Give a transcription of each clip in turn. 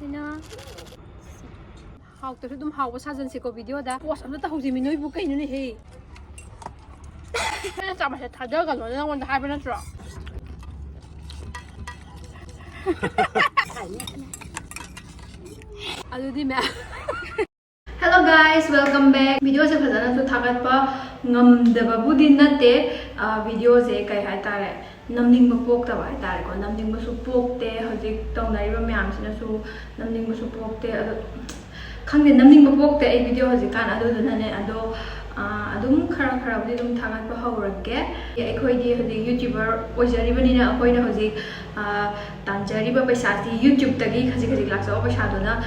Sina how to do how was hasn't sick video that was I'm not housing me no book in he. I'm a Tadog alone, I want to have a drop. Hello guys, welcome back. Video se phajana su thagat pa ngamdaba budi natte video se kai hai tare namning ba pok ta hai tare ko namning ba su pok te hojik tawnari ba myam sina su namning ba su pok te ado khangde namning ba pok te ai video hojik kan ado duna ne ado adum khara budi dum thagat pa hawrage akhoi di hojik youtuber ojari bani na akhoi na hojik tanjari ba paisa ti youtube tagi khaji laksa paisa dona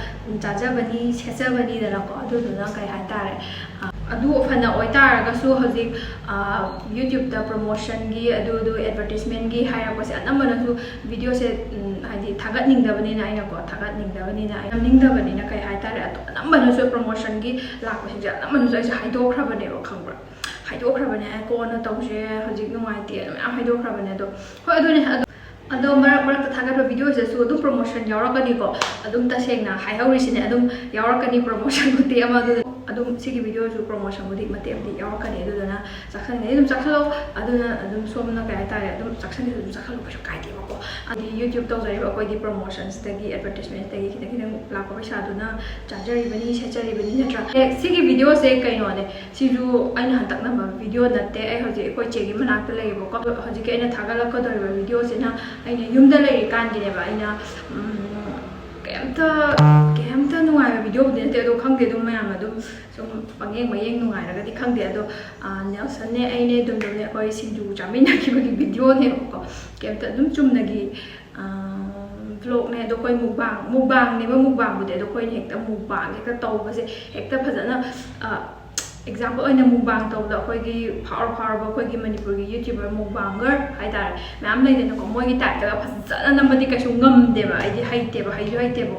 jaja bani secha bani da ko adu duna kai hai tare adu ofana oi taraga su hojik youtube da promotion gi adu advertisement gi haira ko se anamana su video se haidi thagat ning da bani na aina ko thagat ning da bani na aina ning da bani na kai hai tare atu anamana su promotion gi lakpa se anamana su ai haidok khrabane ro khangbra haidok khrabane ko na tawje hojik numai ti am haidok khrabane do hoi adu ne ado marak thagat video se su adu promotion yawrakani ko adum tasengna hai hauri sine adum yawrakani promotion guti ama adum sigi video su promotion budi mate abdi yawrakani adu dana sakhan ne adum sakhalo aduna adum somna kai tare adum sakhan adum sakhalo ko kai ti ko adi youtube to jari ko di promotions tagi advertisement tagi kidang plak ko sa aduna charger bani sechari bani natra sigi video se kai no ne siju aina hantak na video natte ai hoji ko chegi manak ta lei ko hoji ke aina thagala ko dor video se na aina yumda lei kan gi ne ba aina kemta nuai video de te do khangde dum mayam adum som pangeng mayeng nuai raga di khangde ado Nelson ne aine dum ne koi Singju Chamina ki video ne ko kemta dum chumna gi vlog ne do koi mukbang ne ba mukbang bude do koi hekta mukbang hekta taw ba se hekta phajana example oina mukbang taw da koi gi power ba koi gi manipur gi youtuber mukbanger hai dar ma'am lai de ko moi gi ta ta phajana namadi ka su ngam de ba ai di haite ba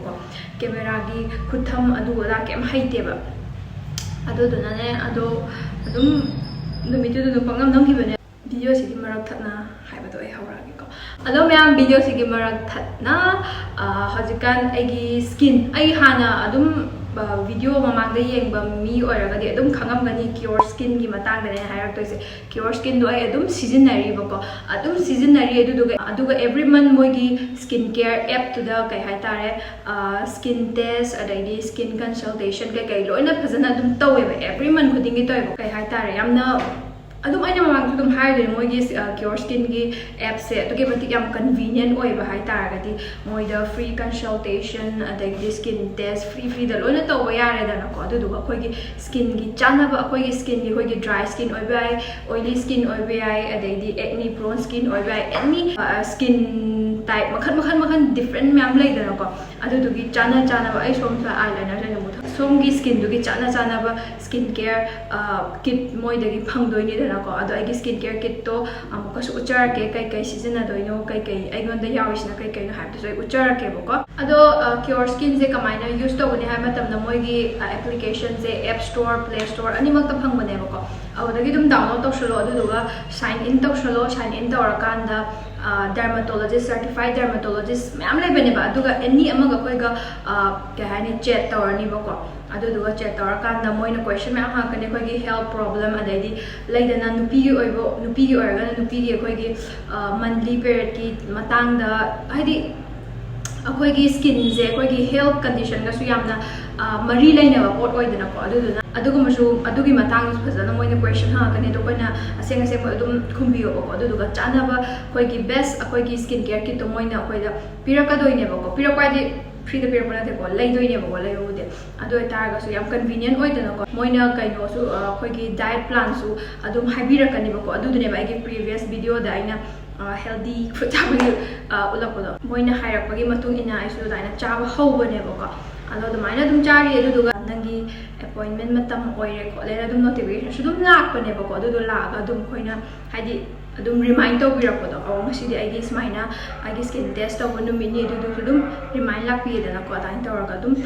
ko camera gi khutham adu da kem haite ba adu duna ne adu adum numitu du pangam nam gi bane video si gi marak thatna hai ba do ai hawra gi ko ado ma'am video si gi marak thatna hajikan ai gi skin ai hana adum video mamang da yeng ba mi oiraga de adum khangam gani CureSkin gi matang da ne hairak toise CureSkin do ai adum seasonary ba ko adum seasonary aduga every month moi gi skin care app to da kai hai tare skin test adai skin consultation kai loina phajana adum tawe ba every month khuding gi toy kai hai tare yamna adum aina mamang dum hai de moi gi CureSkin gi app se to ge batik yam convenient oi ba hai tara ga di moi da free consultation adai skin test free da loina to ba yare da na ko adu du khoi gi skin gi chana ba khoi gi skin gi khoi gi dry skin oi ba oily skin oi ba adai di acne prone skin oi ba any skin type makhan different ma'am lai da na ko adu du gi chana ba ai som sa eyeliner ja mu som gi skin du gi chana ba skin care kit moi da gi phang doi ni da ko ado ai skin care kit to amuka su uchar ke kai season ado ino kai ai gon da yawisna kai no have to so uchar ke boko ado CureSkin se kamaina use to ne ha matam na moi gi application se app store play store ani mak ta phang bane boko awda gi dum download to sholo adu duga sign in to rakan da dermatologist certified dermatologist ma'am lai bane ba aduga any amaga koi ga ke hani chat tawani bako adu duga chat tawrakan da moina question ma'am ha kane koi gi health problem adai di laidana nupi gi oiga nupi gi koi gi monthly period ki matang da haidi akhoi gi skin je koi gi health condition ga su yamna mari laina ba pot oi dana ko adugu masu adugi matang su phajana moina question ha kane to koina aseng ko adum khumbiyo ko aduga chana ba koi gi best akhoi gi skin care kit to moina koi da piraka doi ne ba ko pirakwa di free the paper na ko lai doi ne ba ko lai ro de adu tar ga su yam convenient oi dana ko moina kai no su khoi gi diet plan su adum habirakani ba ko adu ne ba gi previous video da aina healthy food tabagi ulakodo moina hairakpagi matung ina aisu daina chaba hobane bako ado dumaina dum chari edu duga nangi appointment matam oire ko lera dum notification su dum lakpane bako adu laga dum khoina haidi adum remind to birakodo aw ngasi di igi smaina igi skin test to bonu mini edu dum remind lakpi dana ko dain toraga dum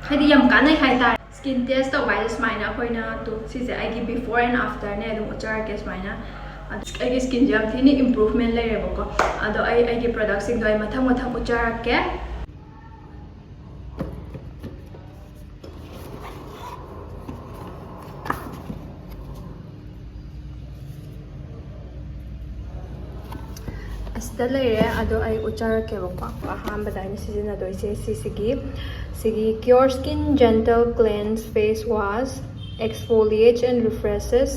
haidi yam kanai haita skin test to by smaina khoina to sise igi before and after ne dum uchar ke smaina I skin jam thini improvement lai re bako ado ai product sing doi mathang uchar ke ꯁꯤꯗ ꯂꯩꯔꯦ ꯑꯗꯣ ꯑꯩ ꯎꯠꯆꯔꯛꯀꯦꯕꯀꯣ ꯑꯍꯥꯟꯕꯗ ꯑꯩꯅ ꯁꯤꯖꯤꯟꯅꯗꯣꯏꯁꯦ ꯁꯤꯒꯤ CureSkin Gentle Cleanse Face Wash Exfoliates and Refreshes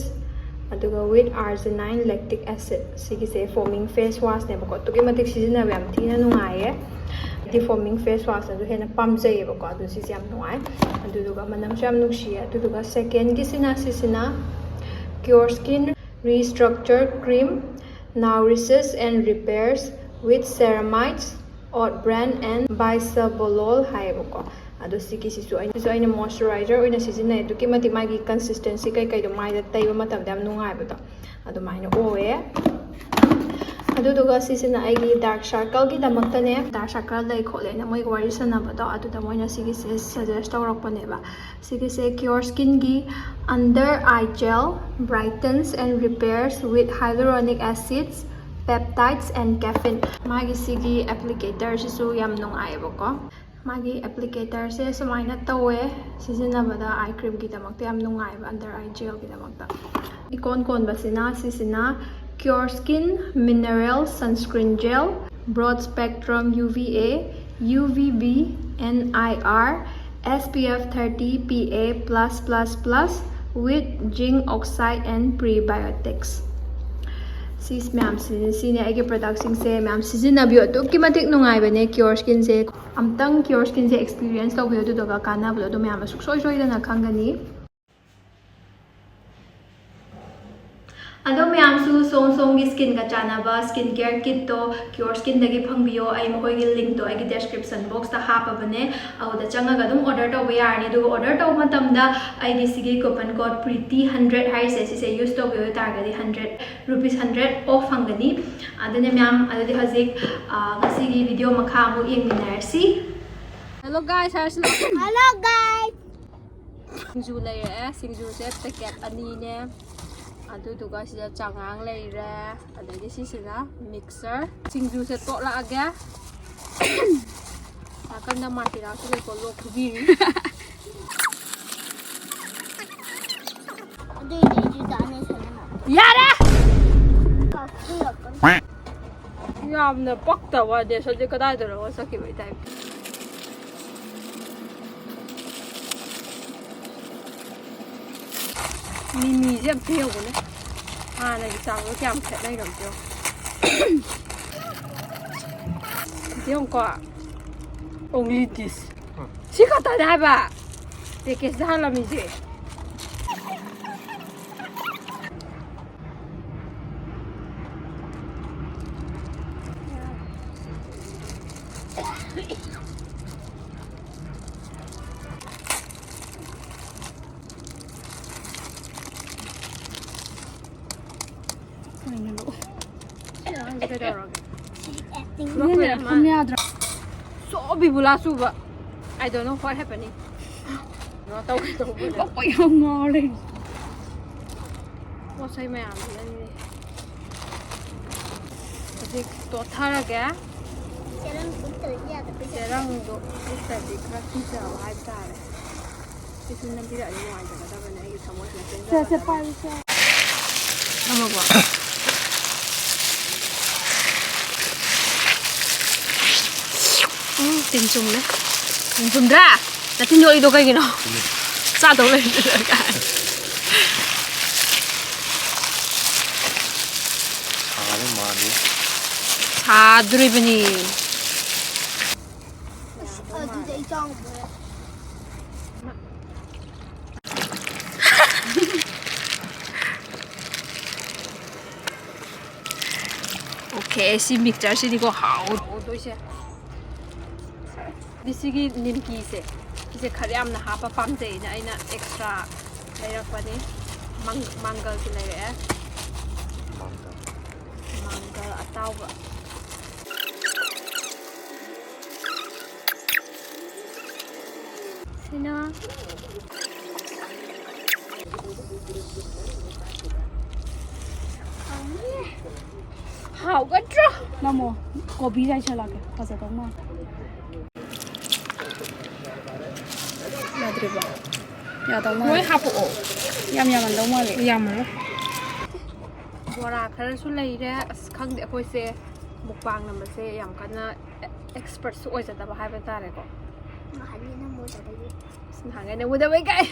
aduga with arginine lactic acid sigise foaming face wash nebako tuki matik sizinaba yam thina nungaye di foaming face wash adu hena pamjayebako adu sisi yam nungai aduga manamsu yam nungsiye aduga second gi sina CureSkin Restructured Cream nourishes and repairs with ceramides oat bran and bisabolol hayebako ado sigisisu aina moisturizer oina sizinai duki mati magi consistency kai do mai da taiba matam dam nungai bado ado maina oe aduduga sisina aigi dark circle gi damakta ne dark circle lai khole na moi wari sanabado aduda moina sigise suggest tawrakpane ba sigise CureSkin gi under eye gel brightens and repairs with hyaluronic acids peptides and caffeine magi sigi applicator sisu yam nungai bako magi applicator se sumaina tawe sizinabada eye cream gi damakta yam nungai ba under eye gel gi damakta ikon kon basina sisina CureSkin Mineral Sunscreen Gel Broad Spectrum UVA UVB NIR SPF 30 PA+++ with zinc oxide and prebiotics sis ma'am sine aige product sing se ma'am sizinabyo to kimatik nungai bane CureSkin se amtang CureSkin se experience to byo to ga kana blo do ma'am suksoi dana khangani ado ma'am su song gi skin ga chanaba skin care kit to CureSkin dagi phangbiyo ai mohoi gi link to ai description box ta hapabane au da changa ga dum order to yarni do order to matam da ai gi sigi coupon code pretty 100 hai se use to byo targadi 100 rupees 100 off hangani adane ma'am adadi hazik gasigi video makha mu yengminarsi hello guys hello guys singju layer singju se packet ani ne aduduga sida changang leire adagi sisina mixer singju se to la aga akan da martira su ko lok biri adui de ju dane sana yara yamna pakta wa de so de kadai da ro sakhi bai tai mini je pheo ko ne này sao nó chạm sẽ đây rồi chưa thế không có only this chỉ có tại đây bà để cái sao làm gì so bibula suba I don't know what happening nó tao cái không ngon lên có say mẹ ăn lên đi thì tốt thà cái sẽ răng độ sẽ bị crack khi giờ hai ta này cái thứ năm bây giờ đi ngoài rồi ta bên này cái thằng mới sẽ phải nó mà bỏ tình trùng đấy tình trùng ra là tin nhội đâu cái gì nó sao đâu lên được cả 다 드리브니 오케이 시 믹처 시리고 하오 도시야 디시기 님기세 이제 카리암나 하파 팜제이나 아이나 엑스트라 레이럭바니 망갈기 레이레 망갈 아따오바 시나 하오가죠 나뭐 고비 잘 찰라게 가서 동마 야드리바 야동마 왜 하포 얌얌한 동마리 얌을 보라 khara su lei re khang de khoi se ꯃꯨꯛꯕꯥꯡ ꯅꯝꯕꯁꯦ ꯌꯥꯝ ꯀꯟꯅ ꯑꯦꯛꯁꯄꯔꯠꯁꯨ ꯑꯣꯏꯖꯗꯕ ꯍꯥꯏꯕ ꯇꯥꯔꯦꯀꯣ ꯅꯍꯥꯟꯒꯩ ꯎꯗꯕꯩ ꯀꯥꯏ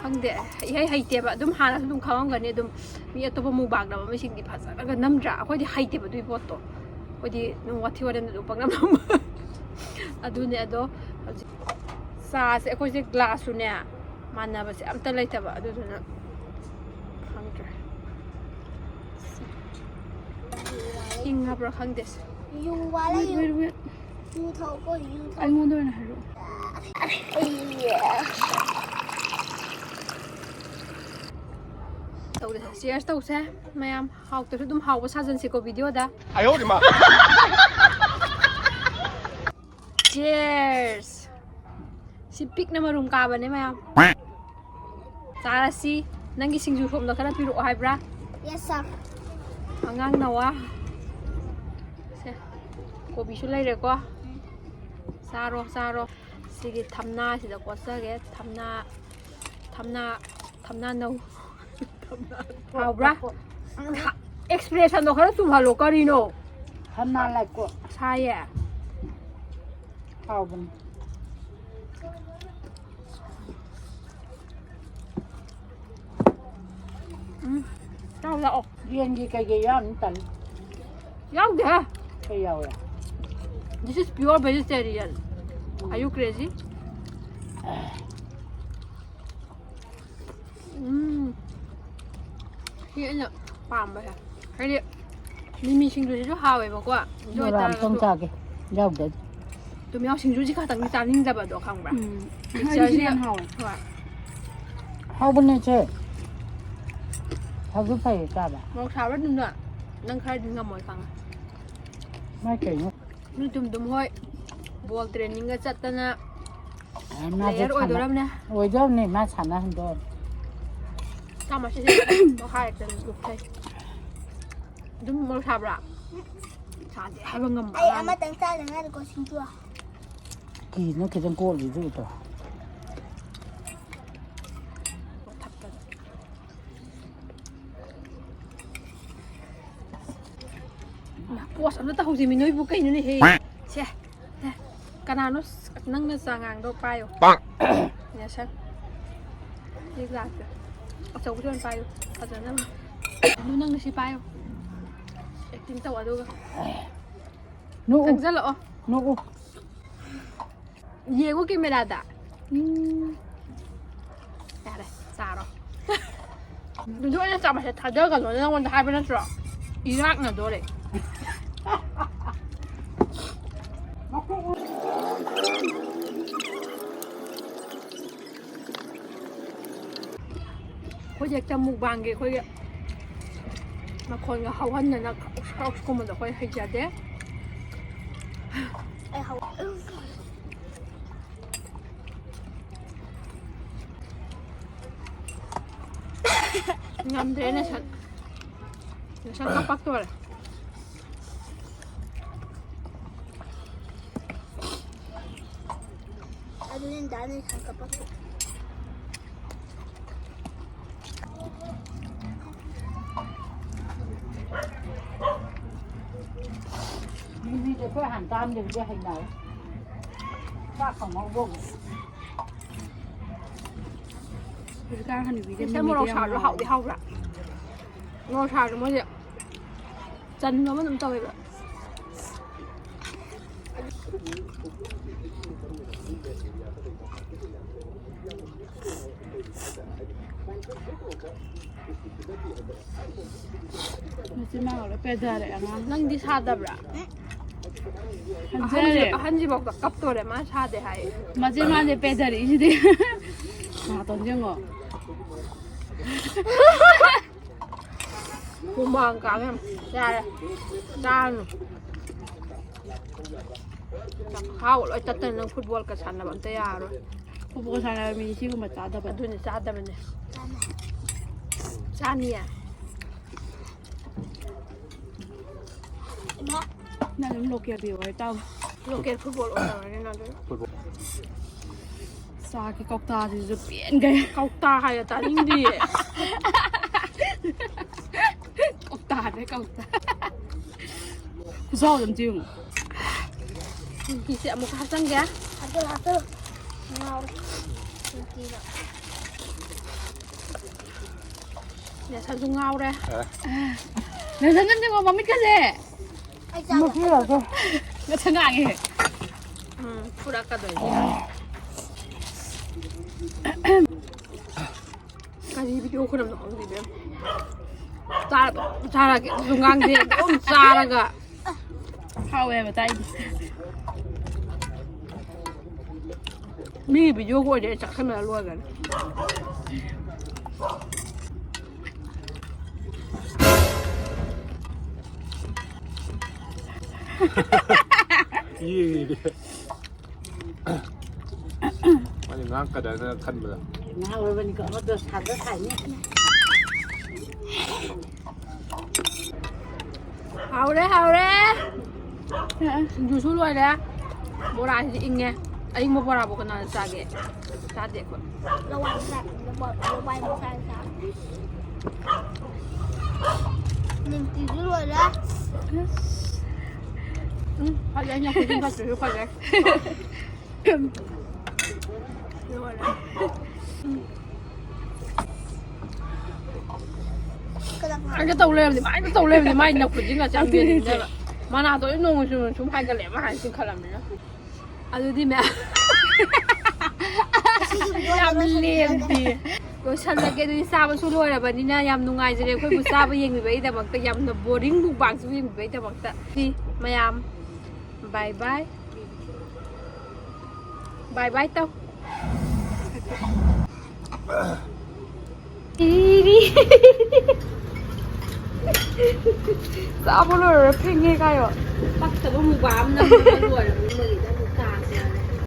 ꯈꯪꯗꯦ ꯏꯍꯩ ꯍꯩꯇꯦꯕ ꯑꯗꯨꯝ ꯍꯥꯟꯅꯁꯨ ꯑꯗꯨꯝ ꯈꯪꯉꯝꯒꯅꯤ ꯑꯗꯨꯝ ꯃꯤ ꯑꯇꯣꯞꯄ ꯃꯨꯛꯕꯥꯡ ꯅꯝꯕ ꯃꯤꯁꯤꯡꯗꯤ ꯐꯖꯅꯒ ꯅꯝꯗ꯭ꯔꯥ ꯑꯩꯈꯣꯏꯗꯤ ꯍꯩꯇꯦꯕ ꯑꯗꯨꯒꯤ ꯄꯣꯠꯇꯣ ꯑꯩꯈꯣꯏꯗꯤ ꯑꯗꯨꯝ ꯋꯥꯊꯤ ꯋꯥꯔꯦꯝ ꯑꯗꯨꯝ ꯄꯪꯅꯝ ꯅꯝꯕ ꯑꯗꯨꯅꯦ ꯑꯗꯣ ꯍꯧꯖꯤꯛ ꯆꯥꯁꯦ ꯑꯩꯈꯣꯏꯁꯦ ꯒ꯭ꯂꯥꯁꯁꯨꯅꯦ ꯃꯥꯟꯅꯕꯁꯦ ꯑꯝꯇ ꯂꯩꯇꯕ ꯑꯗꯨꯗꯨꯅ ꯈꯪꯗ꯭ꯔꯦ ꯍꯤꯡꯉꯕ꯭ꯔꯥ ꯈꯪꯗꯦ ꯑꯩꯉꯣꯟꯗ ꯑꯣꯏꯅ ꯍꯥꯏꯔꯛꯑꯣ tꯧꯁꯦ ꯆꯤꯌꯔꯁ ꯇꯧꯁꯦ ꯃꯌꯥꯝ ꯍꯥꯎꯇ꯭ꯔꯁꯨ ꯑꯗꯨꯝ ꯍꯥꯎꯕ ꯁꯥꯖꯟꯁꯤꯀꯣ ꯚꯤꯗꯤꯑꯣꯗ Cheers! Si Pik na marum kaba ni mayam. Tara si nangi singju hom na kana piro hay bra? Yes sir. Angang nawa. Se. Kobi su lai re ko. Saro saro. Sige thamna si da ko sa ge thamna no. How bra? Expression no kana sum halo karino. Thamna lai ko. Saya. How bun. Tao ra ốc. Riêng gì cái yam tần. Yum de. Cái yao ya. This is pure vegetarian. Are you crazy? Hiện nhở, bảm vậy à? Cái gì? Mimi sinh rồi chứ hào vậy mà quá. Rồi làm không sao kì. Yao đến. Tụi mình sinh rồi chứ cả thằng ta ninh ra vào đó không vậy? Hai gì ăn hào? Hào bên này chơi. Hào cứ phải cả bà. Một sao rất nữa. Nâng khai đừng ngầm mọi phẳng. Mai kể nhá. Nó tùm thôi. Ball training cái chất tên à. Layer ôi đồ lắm nè. Ôi đồ này mà sản là hình đồ. Sao mà sẽ có hai tên lục thay. Đúng một sao ra. Sao thì hai ngầm. Ai ama tang sa dengan ada kosong tua. Kỳ nó cái chân cô gì rồi đó. Puas ano ta hujim minoy bukay no ni he. Che. Kana no nang na sangang do payo. Bang. Ya sa. Exacto. Aso ko yon payo. Aso na. Ano nang na si payo. Acting taw ado ga. Nô. Tag zalo oh. Nô. Ye ko kimelada. Yare, saro. Dudu na sa ma sa thada ga lo na won hai ba na tro. Iraq na do le. Khối giặc trong mục vàng kìa khối kìa mà khối nga hậu hân là nó không mà khối hay chả thế ngâm thế này sẵn khóc bắt tôi này Ada yang dah ni sangka apa? Mimi để phải hàn tam đừng cho hình nào. Bác không mong bụng. Sẽ mua đồ xào rồi hậu thì hậu ra đồ xào rồi mới gì chân nó mới nằm tơi vậy nang di sada bra 한지 먹다 깝도래 마 사대 하이 마지막에 배달이 이제 아 던져고 고마운 가면 야 짠 하고 어쨌든 풋볼 그 산나 번때 야로 보고 사람이 지금 맞다 봐. 눈이 짜다면네 짠이야 나는 로켓 비워 tao 로켓 풋볼 온다네 나도 xa cái cọc ta thì rất biển cái cọc ta hay là ta ninh đi cọc ta đấy cọc ta 저 점증. 기세 뭐 합산 게? 하트. 나우. 진짜. 내 산중 나오래. 내 산중 거 뭡니까지? 아이 뭐 짜. 필요하죠? 이거 생각해. 풀 아까도 이제. 아니 비디오 그럼 너무 비벼. 잘하게 중앙대 좀 잘하가. 하왜 बता이. 미 비디오 거에 자 카메라 로가. 이 아니 나 아까 내가 간 거야. 나 오니까 어디 사도 사니? 하오래. 유수 로이래. 뭐라 하지 잉게. 아니 뭐 보라 보고 나 싸게. 싸대 거. ระวังแสบระวังแสบหนึ่งตีด้วยนะ 快点，你快点，快点。 กำลัง 俺这都来了，妈，这都来了，妈，你那不仅个讲别的了，妈那都弄什么拍个脸，妈还是看了没有？啊，对的没？ยำเลี้ยงดีโดยฉันและแกดูซาบสู้ด้วยนะบัดนี้นะยำนุ่งไงจะเรียกค่อยผู้ซาบยังมีไว้แต่บางแต่ยำแบบโบริ่งบุกบางสู้ยังมีไว้แต่บางแต่ที่มายำบายบายเต้าดีซาบเลยเพ่งยังไงอ่ะปักแต่ว่ามือบามนะมือด้วยมือได้มือกลางเนี่ย